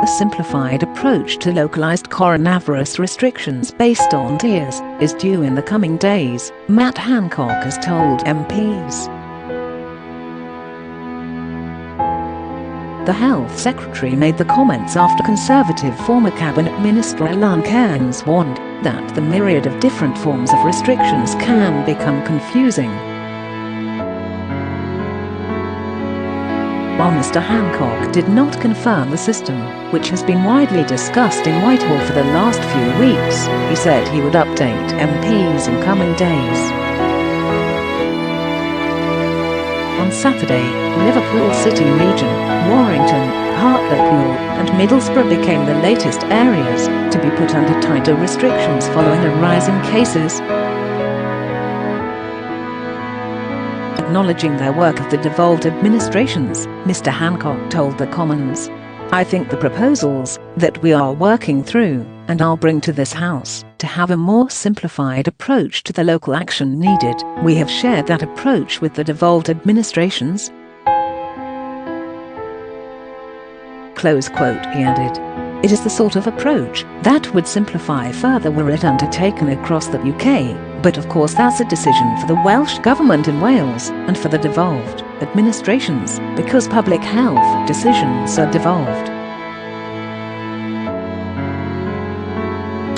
A simplified approach to localised coronavirus restrictions based on tiers is due in the coming days, Matt Hancock has told MPs. The Health Secretary made the comments after Conservative former Cabinet Minister Alun Cairns warned that the myriad of different forms of restrictions can become confusing. While Mr Hancock did not confirm the system, which has been widely discussed in Whitehall for the last few weeks, he said he would update MPs in coming days. On Saturday, Liverpool City Region, Warrington, Hartlepool and Middlesbrough became the latest areas to be put under tighter restrictions following a rise in cases. Acknowledging their work of the devolved administrations, Mr Hancock told the Commons, "I think the proposals that we are working through, and I'll bring to this House, to have a more simplified approach to the local action needed. We have shared that approach with the devolved administrations." Close quote, he added. It is the sort of approach that would simplify further were it undertaken across the UK, but of course that's a decision for the Welsh Government in Wales and for the devolved administrations, because public health decisions are devolved.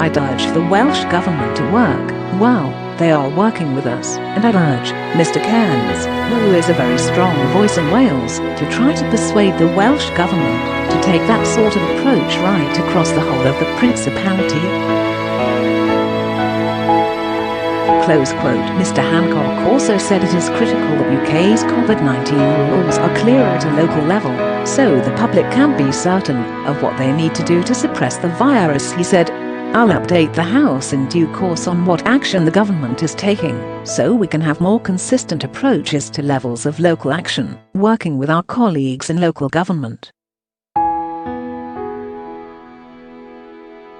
I'd urge the Welsh Government to work, well, they are working with us, and I'd urge Mr Cairns, who is a very strong voice in Wales, to try to persuade the Welsh Government to take that sort of approach right across the whole of the principality. Close quote. Mr Hancock also said it is critical that UK's COVID-19 rules are clear at a local level, so the public can be certain of what they need to do to suppress the virus. He said, "I'll update the House in due course on what action the government is taking, so we can have more consistent approaches to levels of local action, working with our colleagues in local government.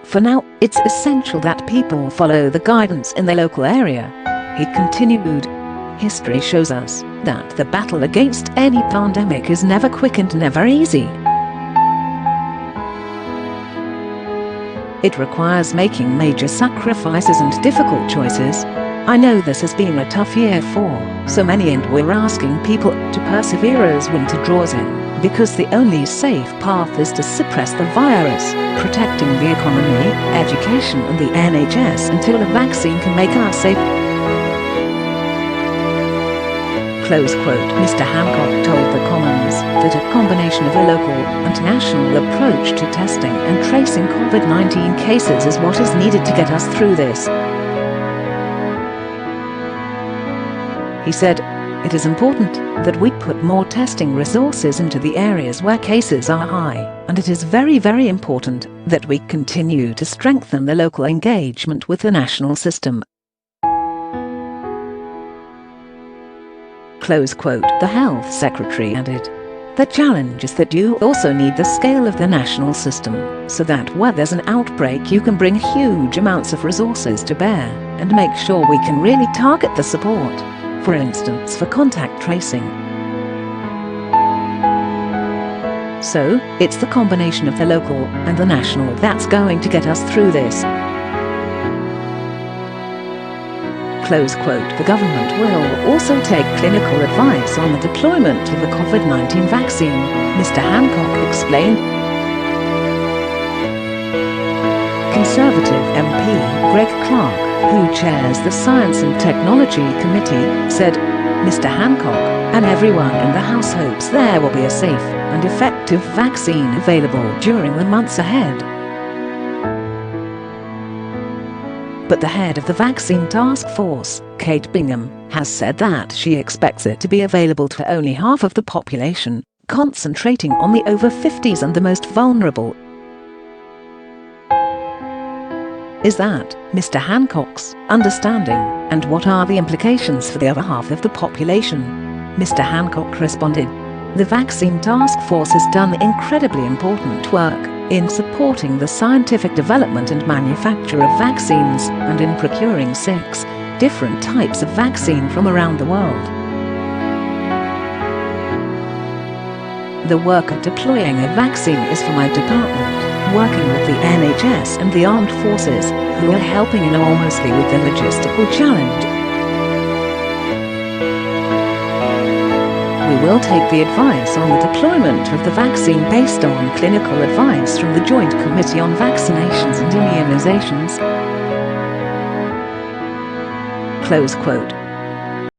For now, it's essential that people follow the guidance in the local area." He continued, "History shows us that the battle against any pandemic is never quick and never easy. It requires making major sacrifices and difficult choices. I know this has been a tough year for so many, and we're asking people to persevere as winter draws in, because the only safe path is to suppress the virus, protecting the economy, education and the NHS until a vaccine can make us safe." Close quote. Mr Hancock told the Commons that a combination of a local and national approach to testing and tracing COVID-19 cases is what is needed to get us through this. He said, "It is important that we put more testing resources into the areas where cases are high, and it is very, very important that we continue to strengthen the local engagement with the national system." Close quote. The Health Secretary added, "The challenge is that you also need the scale of the national system, so that where there's an outbreak you can bring huge amounts of resources to bear, and make sure we can really target the support, for instance for contact tracing. So, it's the combination of the local and the national that's going to get us through this." Close quote. The government will also take clinical advice on the deployment of the COVID-19 vaccine, Mr Hancock explained. Conservative MP Greg Clark, who chairs the Science and Technology Committee, said, "Mr Hancock and everyone in the House hopes there will be a safe and effective vaccine available during the months ahead." But the head of the Vaccine Task Force, Kate Bingham, has said that she expects it to be available to only half of the population, concentrating on the over 50s and the most vulnerable. Is that Mr Hancock's understanding, and what are the implications for the other half of the population? Mr Hancock responded, "The Vaccine Task Force has done incredibly important work in supporting the scientific development and manufacture of vaccines and in procuring 6 different types of vaccine from around the world. The work of deploying a vaccine is for my department, working with the NHS and the armed forces, who are helping enormously with the logistical challenge. We will take the advice on the deployment of the vaccine based on clinical advice from the Joint Committee on Vaccinations and Immunizations. Close quote.